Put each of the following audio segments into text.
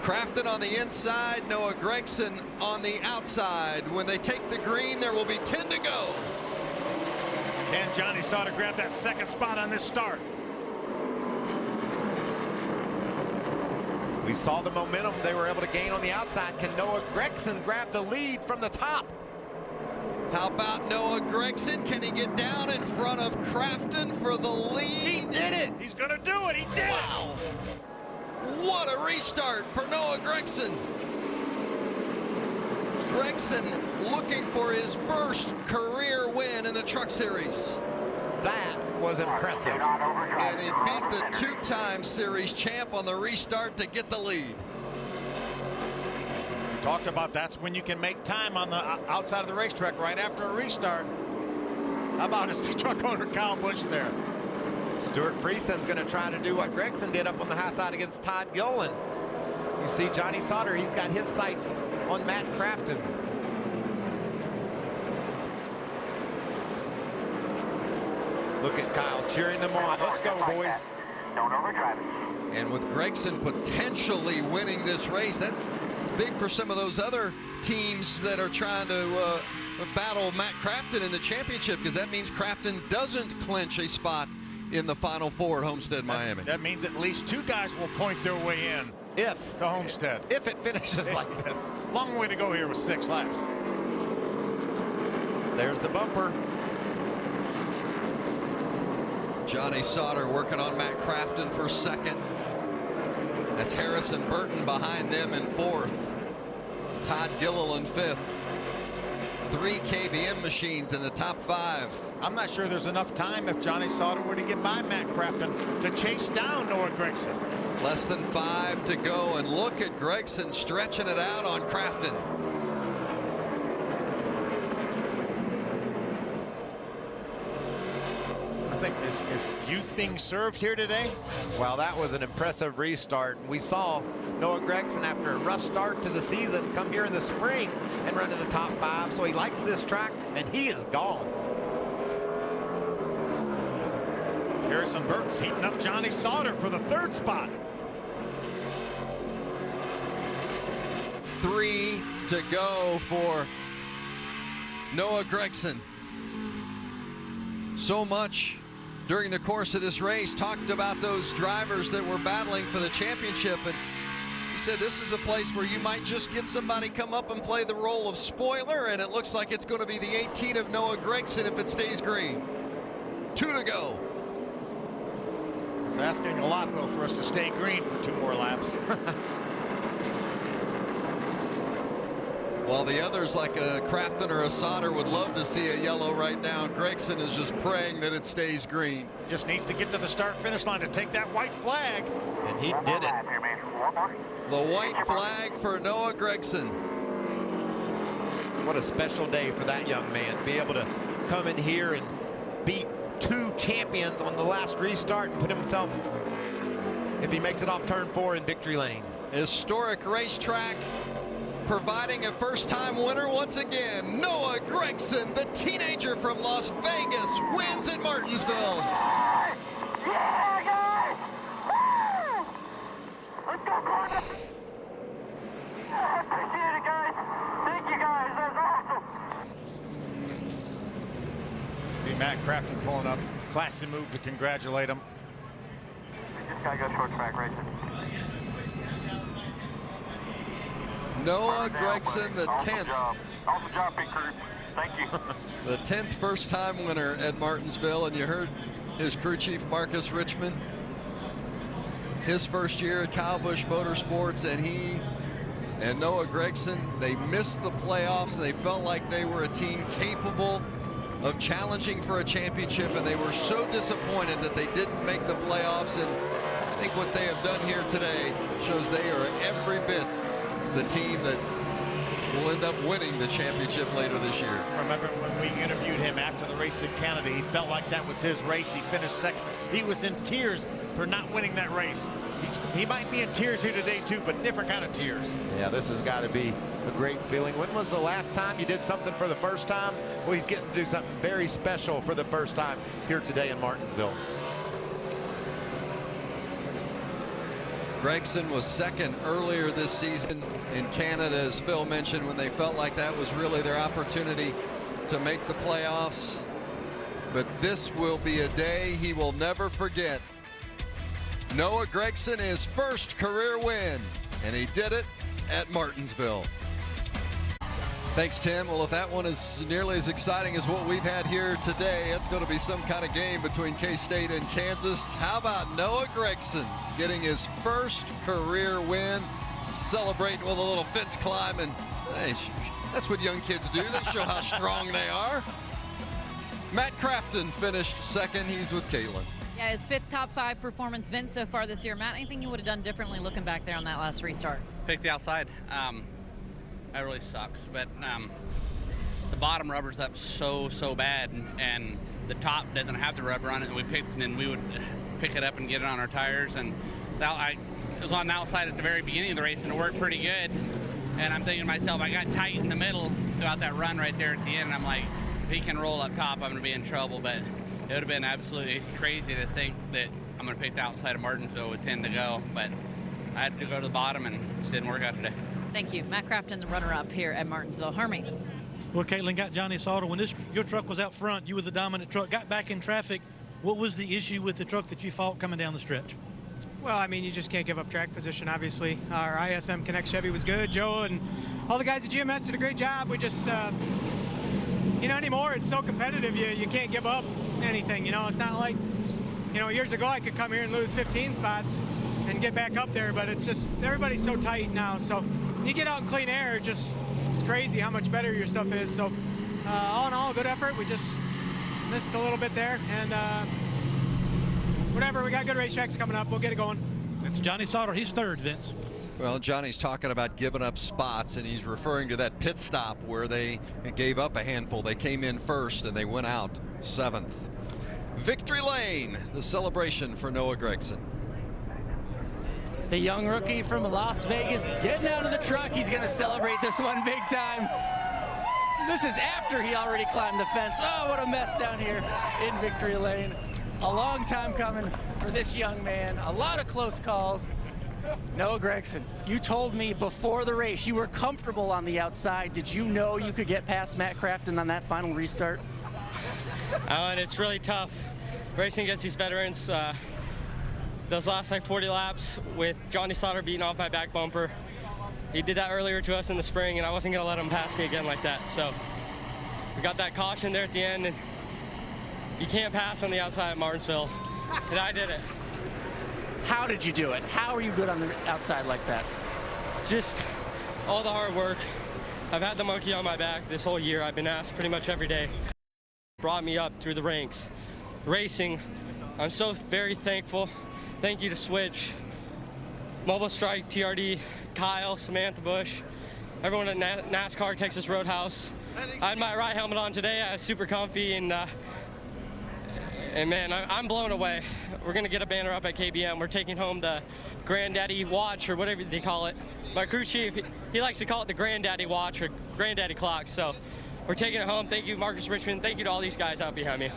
Crafton on the inside, Noah Gregson on the outside. When they take the green, there will be 10 to go. Can Johnny Sauter grab that second spot on this start? We saw the momentum they were able to gain on the outside. Can Noah Gregson grab the lead from the top? How about Noah Gregson? Can he get down in front of Crafton for the lead? He did it! He's gonna do it, he did it! Wow! What a restart for Noah Gregson. Gregson looking for his first career win in the Truck Series. That was impressive. And he beat the two-time series champ on the restart to get the lead. Talked about that's when you can make time on the outside of the racetrack right after a restart. How about his truck owner Kyle Busch there? Stuart Frieson's going to try to do what Gregson did up on the high side against Todd Gilliland. You see Johnny Sauter, he's got his sights on Matt Crafton. Look at Kyle cheering them on. Let's go, boys. Don't overdrive it. And with Gregson potentially winning this race, that's big for some of those other teams that are trying to battle Matt Crafton in the championship, because that means Crafton doesn't clinch a spot in the Final Four at Homestead, Miami. That means at least two guys will point their way in. If to Homestead. If it finishes like this. Long way to go here with 6 laps. There's the bumper. Johnny Sauter working on Matt Crafton for second. That's Harrison Burton behind them in fourth. Todd Gilliland fifth. 3 KBM machines in the top 5. I'm not sure there's enough time if Johnny Sauter were to get by Matt Crafton to chase down Noah Gregson. Less than 5 to go, and look at Gregson stretching it out on Crafton. I think is youth being served here today? Well, that was an impressive restart. We saw Noah Gregson, after a rough start to the season, come here in the spring and run in the top 5. So he likes this track, and he is gone. Harrison Burton's heating up Johnny Sauter for the 3rd spot. 3 to go for Noah Gregson. So much during the course of this race talked about those drivers that were battling for the championship, and he said this is a place where you might just get somebody come up and play the role of spoiler, and it looks like it's going to be the 18 of Noah Gregson if it stays green. 2 to go. It's asking a lot, though, for us to stay green for 2 more laps. While the others, like a Crafton or a Sauter, would love to see a yellow right now, Gregson is just praying that it stays green. Just needs to get to the start-finish line to take that white flag. And he did it. The white flag for Noah Gregson. What a special day for that young man. Be able to come in here and beat 2 champions on the last restart and put himself, if he makes it off turn 4, in victory lane. Historic racetrack, providing a first-time winner once again. Noah Gregson, the teenager from Las Vegas, wins at Martinsville. Yeah, guys! Woo! Let's go, Gordon! I appreciate it, guys. Thank you, guys. That's awesome. See Matt Crafton pulling up. Classy move to congratulate him. We just gotta go short track racing. Noah Gregson, the 10th. Awesome job, big crew. Thank you. The 10th first-time winner at Martinsville, and you heard his crew chief, Marcus Richmond. His first year at Kyle Busch Motorsports, and he and Noah Gregson, they missed the playoffs, and they felt like they were a team capable of challenging for a championship, and they were so disappointed that they didn't make the playoffs. And I think what they have done here today shows they are every bit the team that will end up winning the championship later this year. Remember when we interviewed him after the race in Canada, he felt like that was his race. He finished second. He was in tears for not winning that race. He might be in tears here today too, but different kind of tears. Yeah, this has got to be a great feeling. When was the last time you did something for the first time? Well, he's getting to do something very special for the first time here today in Martinsville. Gregson was second earlier this season in Canada, as Phil mentioned, when they felt like that was really their opportunity to make the playoffs. But this will be a day he will never forget. Noah Gragson, his first career win, and he did it at Martinsville. Thanks, Tim. Well, if that one is nearly as exciting as what we've had here today, it's going to be some kind of game between K-State and Kansas. How about Noah Gragson getting his first career win, celebrating with a little fence climb, and hey, that's what young kids do. They show how strong they are. Matt Crafton finished second. He's with Caitlin. Yeah, his 5th top 5 performance, Vince, so far this year. Matt, anything you would have done differently looking back there on that last restart? Pick the outside. That really sucks, but the bottom rubber's up so bad, and the top doesn't have the rubber on it. And we would pick it up and get it on our tires, and it was on the outside at the very beginning of the race, and it worked pretty good. And I'm thinking to myself, I got tight in the middle throughout that run right there at the end. And I'm like, if he can roll up top, I'm going to be in trouble. But it would have been absolutely crazy to think that I'm going to pick the outside of Martinsville with 10 to go. But I had to go to the bottom, and it just didn't work out today. Thank you. Matt Crafton, the runner-up here at Martinsville. Hermie. Well, Caitlin, got Johnny Sauter. When your truck was out front, you were the dominant truck, got back in traffic. What was the issue with the truck that you fought coming down the stretch? Well, I mean, you just can't give up track position, obviously. Our ISM Connect Chevy was good. Joe and all the guys at GMS did a great job. We just, you know, anymore, it's so competitive, you can't give up anything. You know, it's not like, you know, years ago I could come here and lose 15 spots and get back up there, but it's just, everybody's so tight now. So you get out in clean air, it's crazy how much better your stuff is. So all in all, good effort. We just missed a little bit there, and whatever, we got good racetracks coming up. We'll get it going. It's Johnny Sauter. He's third, Vince. Well, Johnny's talking about giving up spots, and he's referring to that pit stop where they gave up a handful. They came in first, and they went out 7th. Victory Lane, the celebration for Noah Gragson. The young rookie from Las Vegas getting out of the truck. He's going to celebrate this one big time. This is after he already climbed the fence. Oh, what a mess down here in Victory Lane. A long time coming for this young man. A lot of close calls. Noah Gragson, you told me before the race you were comfortable on the outside. Did you know you could get past Matt Crafton on that final restart? And it's really tough racing against these veterans. Those last like 40 laps with Johnny Sauter beating off my back bumper. He did that earlier to us in the spring, and I wasn't going to let him pass me again like that. So we got that caution there at the end, and you can't pass on the outside of Martinsville, and I did it. How did you do it? How are you good on the outside like that? Just all the hard work. I've had the monkey on my back this whole year. I've been asked pretty much every day. Brought me up through the ranks. Racing, I'm so very thankful. Thank you to Switch, Mobile Strike, TRD, Kyle, Samantha Bush, everyone at NASCAR, Texas Roadhouse. I had my right helmet on today. I was super comfy, and man, I'm blown away. We're gonna get a banner up at KBM. We're taking home the Granddaddy Watch, or whatever they call it. My crew chief, he likes to call it the Granddaddy Watch or Granddaddy Clock. So we're taking it home. Thank you, Marcus Richmond. Thank you to all these guys out behind me.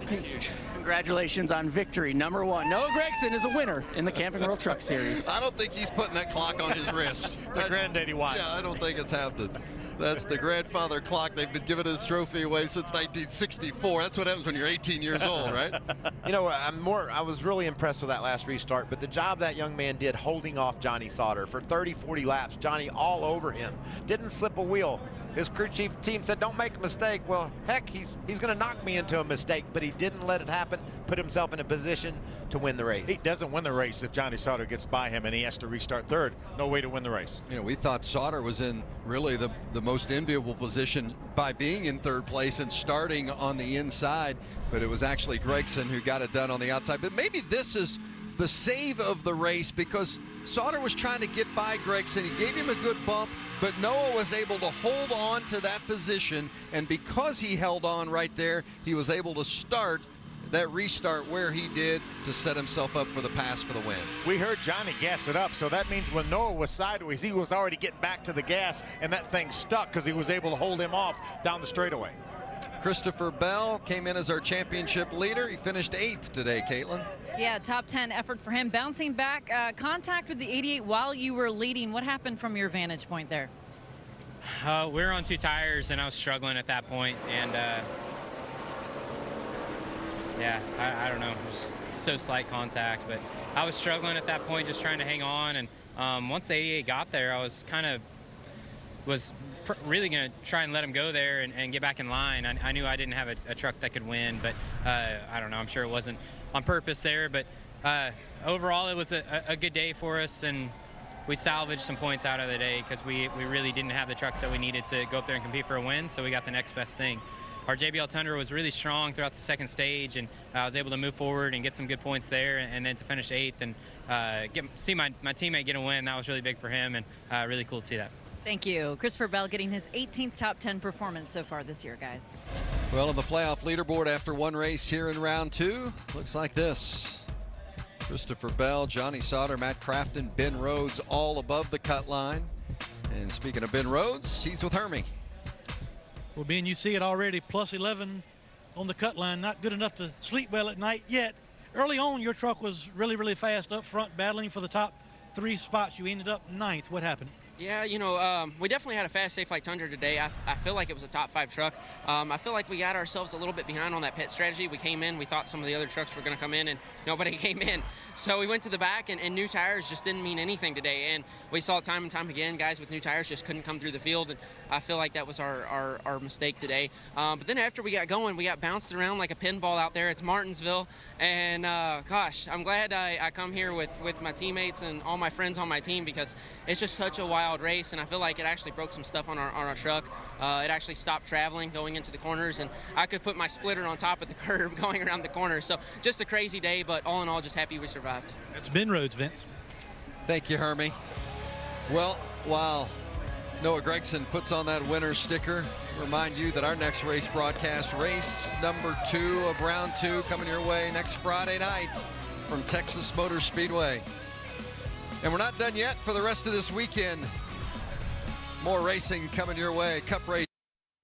It's huge. Congratulations on victory number 1. Noah Gragson is a winner in the Camping World Truck Series. I don't think he's putting that clock on his wrist. The Granddaddy Watch. Yeah, I don't think it's happening. That's the grandfather clock. They've been giving his trophy away since 1964. That's what happens when you're 18 years old, right? You know, I was really impressed with that last restart, but the job that young man did holding off Johnny Sauter for 30, 40 laps, Johnny all over him, didn't slip a wheel. His crew chief team said, don't make a mistake. Well, heck, he's going to knock me into a mistake, but he didn't let it happen, put himself in a position to win the race. He doesn't win the race if Johnny Sauter gets by him and he has to restart third. No way to win the race. You know, we thought Sauter was in really the most enviable position by being in third place and starting on the inside, but it was actually Gragson who got it done on the outside. But maybe this is the save of the race, because Sauter was trying to get by Gragson. He gave him a good bump, but Noah was able to hold on to that position, and because he held on right there, he was able to start that restart where he did to set himself up for the pass for the win. We heard Johnny gas it up, so that means when Noah was sideways, he was already getting back to the gas, and that thing stuck because he was able to hold him off down the straightaway. Christopher Bell came in as our championship leader. He finished 8th today, Caitlin. Yeah, top 10 effort for him. Bouncing back, contact with the 88 while you were leading. What happened from your vantage point there? We were on 2 tires, and I was struggling at that point, and yeah, I don't know, just so slight contact, but I was struggling at that point, just trying to hang on, and once the 88 got there, I was really going to try and let him go there and get back in line. I knew I didn't have a truck that could win, but I don't know, I'm sure it wasn't on purpose there, but overall it was a good day for us, and we salvaged some points out of the day because we really didn't have the truck that we needed to go up there and compete for a win, so we got the next best thing. Our JBL Tundra was really strong throughout the second stage, and I was able to move forward and get some good points there, and then to finish 8th and see my teammate get a win. That was really big for him, and really cool to see that. Thank you. Christopher Bell getting his 18th top 10 performance so far this year, guys. Well, on the playoff leaderboard after one race here in round 2, looks like this. Christopher Bell, Johnny Sauter, Matt Crafton, Ben Rhodes all above the cut line. And speaking of Ben Rhodes, he's with Hermie. Well, Ben, you see it already, plus 11 on the cut line. Not good enough to sleep well at night yet. Early on, your truck was really, really fast up front, battling for the top 3 spots. You ended up 9th. What happened? Yeah, you know, we definitely had a fast, safe like Tundra today. I feel like it was a top 5 truck. I feel like we got ourselves a little bit behind on that pit strategy. We came in, we thought some of the other trucks were going to come in, and nobody came in. So we went to the back, and new tires just didn't mean anything today. And we saw it time and time again, guys with new tires just couldn't come through the field. And I feel like that was our mistake today. But then after we got going, we got bounced around like a pinball out there. It's Martinsville. And gosh, I'm glad I come here with my teammates and all my friends on my team, because it's just such a wild race. And I feel like it actually broke some stuff on our truck. It actually stopped traveling going into the corners, and I could put my splitter on top of the curb going around the corner. So just a crazy day, but all in all, just happy we survived. That's Ben Rhodes, Vince. Thank you, Hermie. Well, while Noah Gregson puts on that winner sticker, remind you that our next race broadcast, race number 2 of round 2, coming your way next Friday night from Texas Motor Speedway. And we're not done yet for the rest of this weekend. More racing coming your way. Cup race.